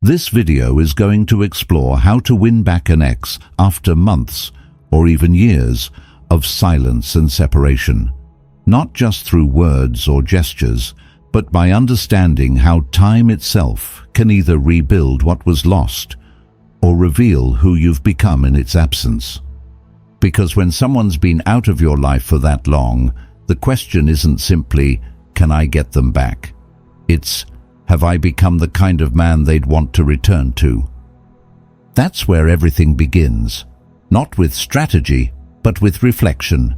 This video is going to explore how to win back an ex after months or even years of silence and separation, not just through words or gestures, but by understanding how time itself can either rebuild what was lost or reveal who you've become in its absence. Because when someone's been out of your life for that long, the question isn't simply, can I get them back? It's, have I become the kind of man they'd want to return to? That's where everything begins, not with strategy, but with reflection.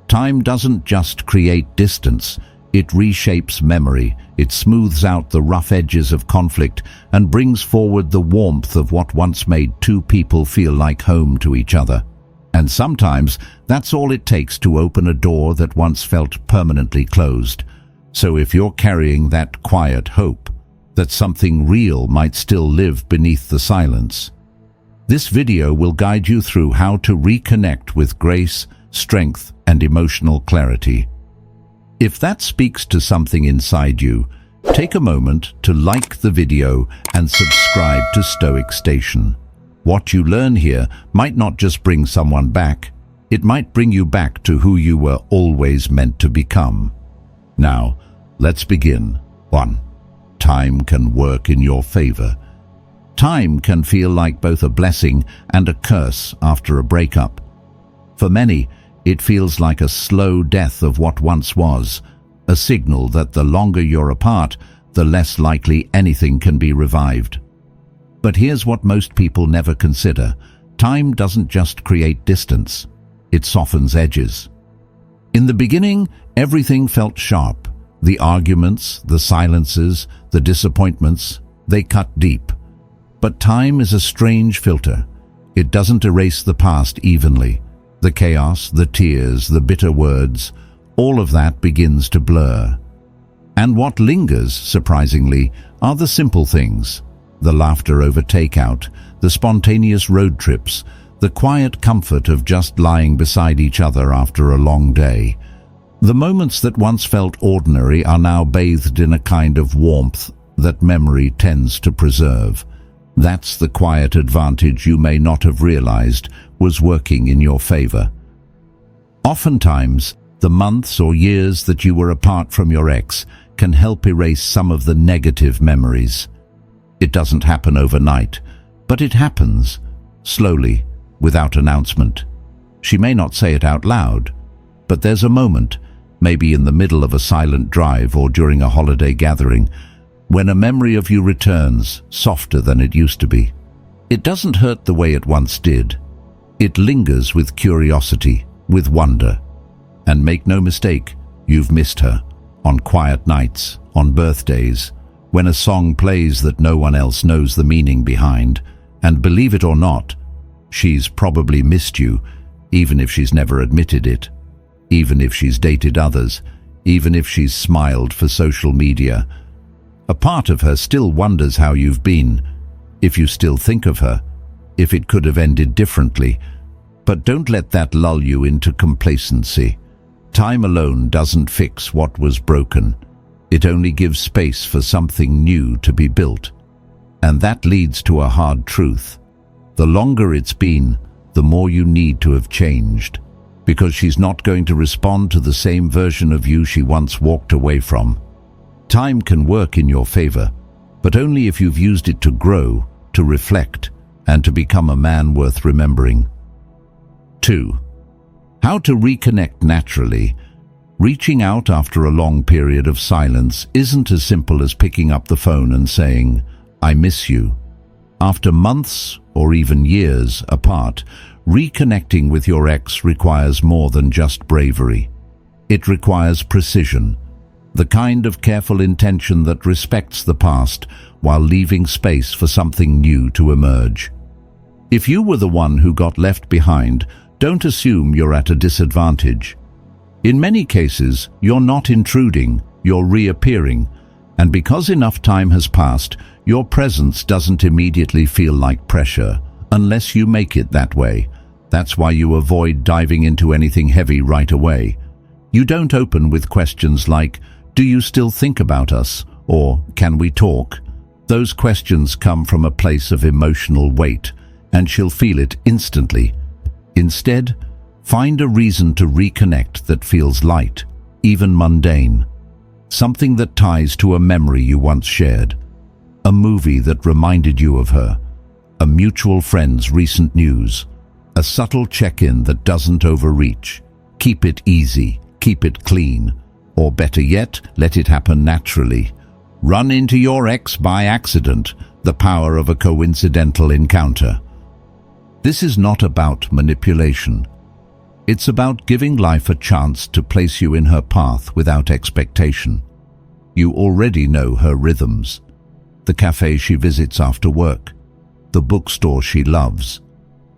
Time doesn't just create distance, it reshapes memory, it smooths out the rough edges of conflict and brings forward the warmth of what once made two people feel like home to each other. And sometimes that's all it takes to open a door that once felt permanently closed. So if you're carrying that quiet hope that something real might still live beneath the silence, this video will guide you through how to reconnect with grace, strength, and emotional clarity. If that speaks to something inside you, take a moment to like the video and subscribe to Stoic Station. What you learn here might not just bring someone back, it might bring you back to who you were always meant to become. Now, let's begin. 1. Time can work in your favor. Time can feel like both a blessing and a curse after a breakup. For many, it feels like a slow death of what once was, a signal that the longer you're apart, the less likely anything can be revived. But here's what most people never consider. Time doesn't just create distance, it softens edges. In the beginning, everything felt sharp. The arguments, the silences, the disappointments, they cut deep. But time is a strange filter. It doesn't erase the past evenly. The chaos, the tears, the bitter words, all of that begins to blur. And what lingers, surprisingly, are the simple things. The laughter over takeout, the spontaneous road trips, the quiet comfort of just lying beside each other after a long day. The moments that once felt ordinary are now bathed in a kind of warmth that memory tends to preserve. That's the quiet advantage you may not have realized was working in your favor. Oftentimes, the months or years that you were apart from your ex can help erase some of the negative memories. It doesn't happen overnight, but it happens, slowly, without announcement. She may not say it out loud, but there's a moment, maybe in the middle of a silent drive or during a holiday gathering, when a memory of you returns, softer than it used to be. It doesn't hurt the way it once did. It lingers with curiosity, with wonder. And make no mistake, you've missed her. On quiet nights, on birthdays, when a song plays that no one else knows the meaning behind. And believe it or not, she's probably missed you, even if she's never admitted it. Even if she's dated others, even if she's smiled for social media. A part of her still wonders how you've been, if you still think of her, if it could have ended differently. But don't let that lull you into complacency. Time alone doesn't fix what was broken. It only gives space for something new to be built. And that leads to a hard truth. The longer it's been, the more you need to have changed. Because she's not going to respond to the same version of you she once walked away from. Time can work in your favor, but only if you've used it to grow, to reflect, and to become a man worth remembering. 2. How to reconnect naturally. Reaching out after a long period of silence isn't as simple as picking up the phone and saying, "I miss you." After months or even years apart, reconnecting with your ex requires more than just bravery. It requires precision, the kind of careful intention that respects the past while leaving space for something new to emerge. If you were the one who got left behind, don't assume you're at a disadvantage. In many cases, you're not intruding, you're reappearing, and because enough time has passed, your presence doesn't immediately feel like pressure, unless you make it that way. That's why you avoid diving into anything heavy right away. You don't open with questions like, "Do you still think about us?" or "Can we talk?" Those questions come from a place of emotional weight, and she'll feel it instantly. Instead, find a reason to reconnect that feels light, even mundane. Something that ties to a memory you once shared, a movie that reminded you of her, a mutual friend's recent news, a subtle check-in that doesn't overreach. Keep it easy, keep it clean, or better yet, let it happen naturally. Run into your ex by accident, the power of a coincidental encounter. This is not about manipulation. It's about giving life a chance to place you in her path without expectation. You already know her rhythms. The cafe she visits after work, the bookstore she loves,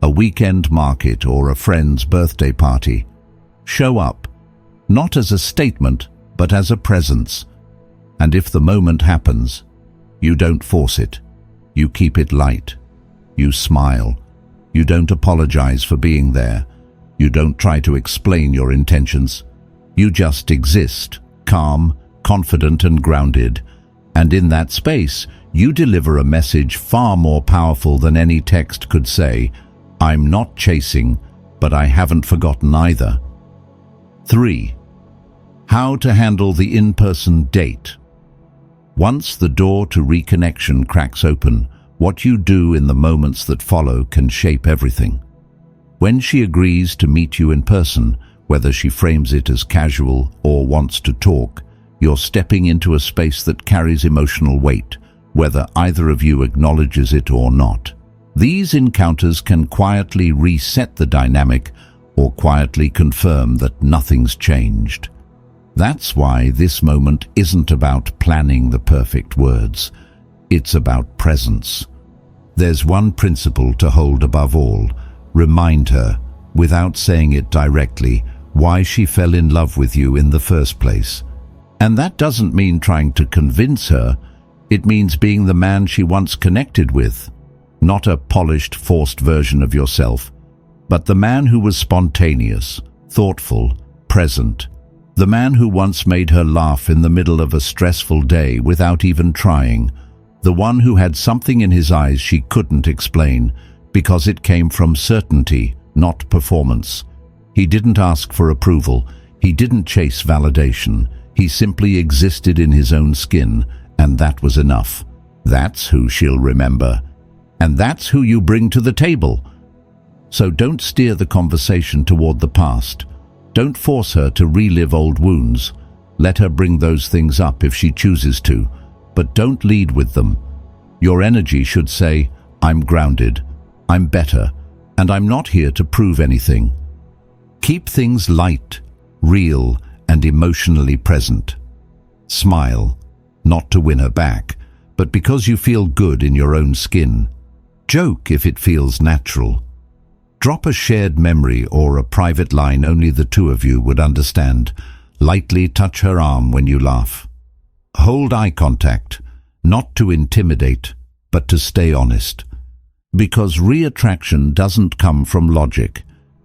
a weekend market or a friend's birthday party. Show up, not as a statement, but as a presence. And if the moment happens, you don't force it. You keep it light. You smile. You don't apologize for being there. You don't try to explain your intentions. You just exist, calm, confident and grounded. And in that space, you deliver a message far more powerful than any text could say. I'm not chasing, but I haven't forgotten either. 3. How to handle the in-person date. Once the door to reconnection cracks open, what you do in the moments that follow can shape everything. When she agrees to meet you in person, whether she frames it as casual or wants to talk, you're stepping into a space that carries emotional weight, whether either of you acknowledges it or not. These encounters can quietly reset the dynamic or quietly confirm that nothing's changed. That's why this moment isn't about planning the perfect words. It's about presence. There's one principle to hold above all. Remind her, without saying it directly, why she fell in love with you in the first place. And that doesn't mean trying to convince her. It means being the man she once connected with. Not a polished, forced version of yourself, but the man who was spontaneous, thoughtful, present. The man who once made her laugh in the middle of a stressful day without even trying. The one who had something in his eyes she couldn't explain, because it came from certainty, not performance. He didn't ask for approval. He didn't chase validation. He simply existed in his own skin, and that was enough. That's who she'll remember. And that's who you bring to the table. So don't steer the conversation toward the past. Don't force her to relive old wounds. Let her bring those things up if she chooses to, but don't lead with them. Your energy should say, I'm grounded, I'm better, and I'm not here to prove anything. Keep things light, real, and emotionally present. Smile, not to win her back, but because you feel good in your own skin. Joke if it feels natural. Drop a shared memory or a private line only the two of you would understand. Lightly touch her arm when you laugh. Hold eye contact, not to intimidate, but to stay honest. Because re-attraction doesn't come from logic.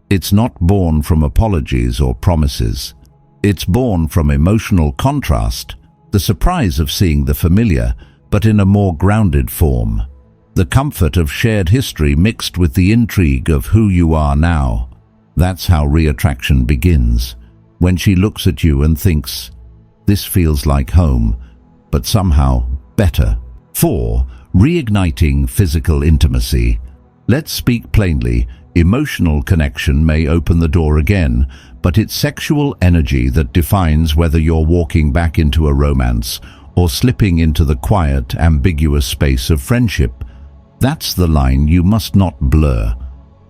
It's not born from apologies or promises. It's born from emotional contrast, the surprise of seeing the familiar, but in a more grounded form. The comfort of shared history mixed with the intrigue of who you are now. That's how re-attraction begins. When she looks at you and thinks, this feels like home, but somehow better. 4. Reigniting physical intimacy. Let's speak plainly. Emotional connection may open the door again, but it's sexual energy that defines whether you're walking back into a romance or slipping into the quiet, ambiguous space of friendship. That's the line you must not blur,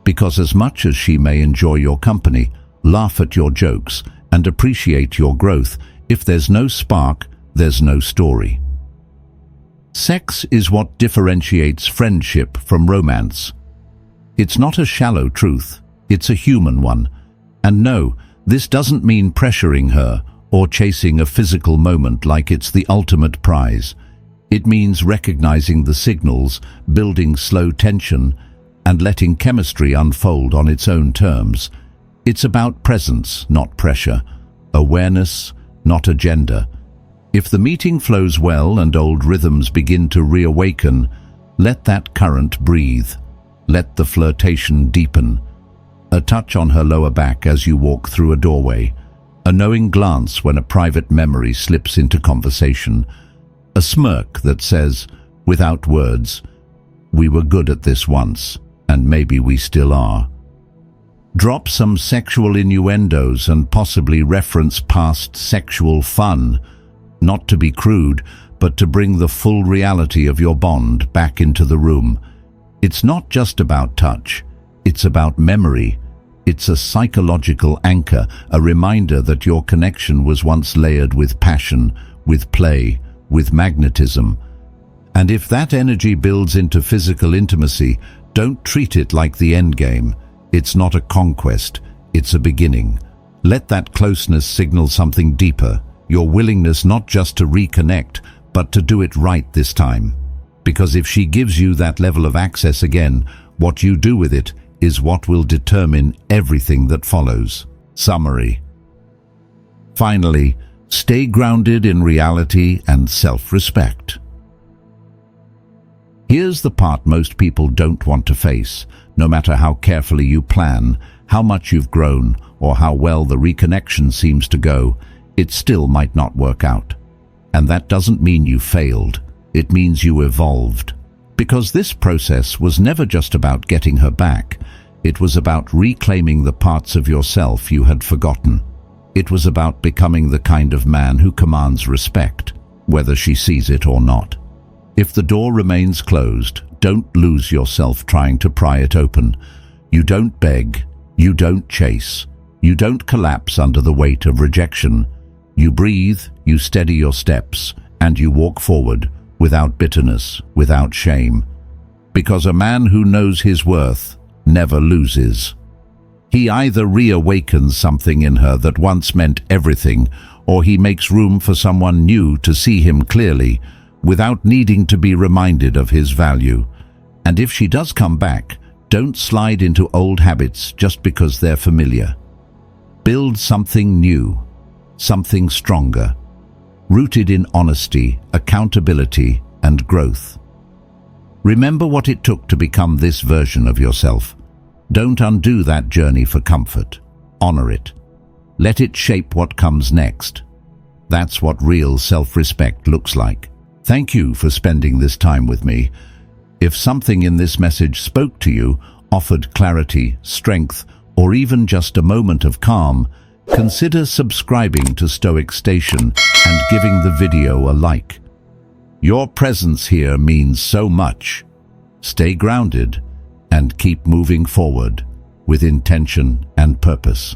because as much as she may enjoy your company, laugh at your jokes, and appreciate your growth, if there's no spark, there's no story. Sex is what differentiates friendship from romance. It's not a shallow truth, it's a human one. And no, this doesn't mean pressuring her or chasing a physical moment like it's the ultimate prize. It means recognizing the signals, building slow tension, and letting chemistry unfold on its own terms. It's about presence, not pressure, awareness, not agenda. If the meeting flows well and old rhythms begin to reawaken, let that current breathe. Let the flirtation deepen. A touch on her lower back as you walk through a doorway. A knowing glance when a private memory slips into conversation. A smirk that says, without words, "We were good at this once, and maybe we still are." Drop some sexual innuendos and possibly reference past sexual fun, not to be crude, but to bring the full reality of your bond back into the room. It's not just about touch, it's about memory. It's a psychological anchor, a reminder that your connection was once layered with passion, with play, with magnetism. And if that energy builds into physical intimacy, don't treat it like the endgame. It's not a conquest, it's a beginning. Let that closeness signal something deeper, your willingness not just to reconnect, but to do it right this time. Because if she gives you that level of access again, what you do with it is what will determine everything that follows. Summary. Finally, stay grounded in reality and self-respect. Here's the part most people don't want to face. No matter how carefully you plan, how much you've grown, or how well the reconnection seems to go, it still might not work out. And that doesn't mean you failed. It means you evolved. Because this process was never just about getting her back. It was about reclaiming the parts of yourself you had forgotten. It was about becoming the kind of man who commands respect, whether she sees it or not. If the door remains closed, don't lose yourself trying to pry it open. You don't beg, you don't chase, you don't collapse under the weight of rejection. You breathe, you steady your steps, and you walk forward without bitterness, without shame. Because a man who knows his worth never loses. He either reawakens something in her that once meant everything, or he makes room for someone new to see him clearly, without needing to be reminded of his value. And if she does come back, don't slide into old habits just because they're familiar. Build something new, something stronger, rooted in honesty, accountability, and growth. Remember what it took to become this version of yourself. Don't undo that journey for comfort. Honor it. Let it shape what comes next. That's what real self-respect looks like. Thank you for spending this time with me. If something in this message spoke to you, offered clarity, strength, or even just a moment of calm, consider subscribing to Stoic Station and giving the video a like. Your presence here means so much. Stay grounded and keep moving forward with intention and purpose.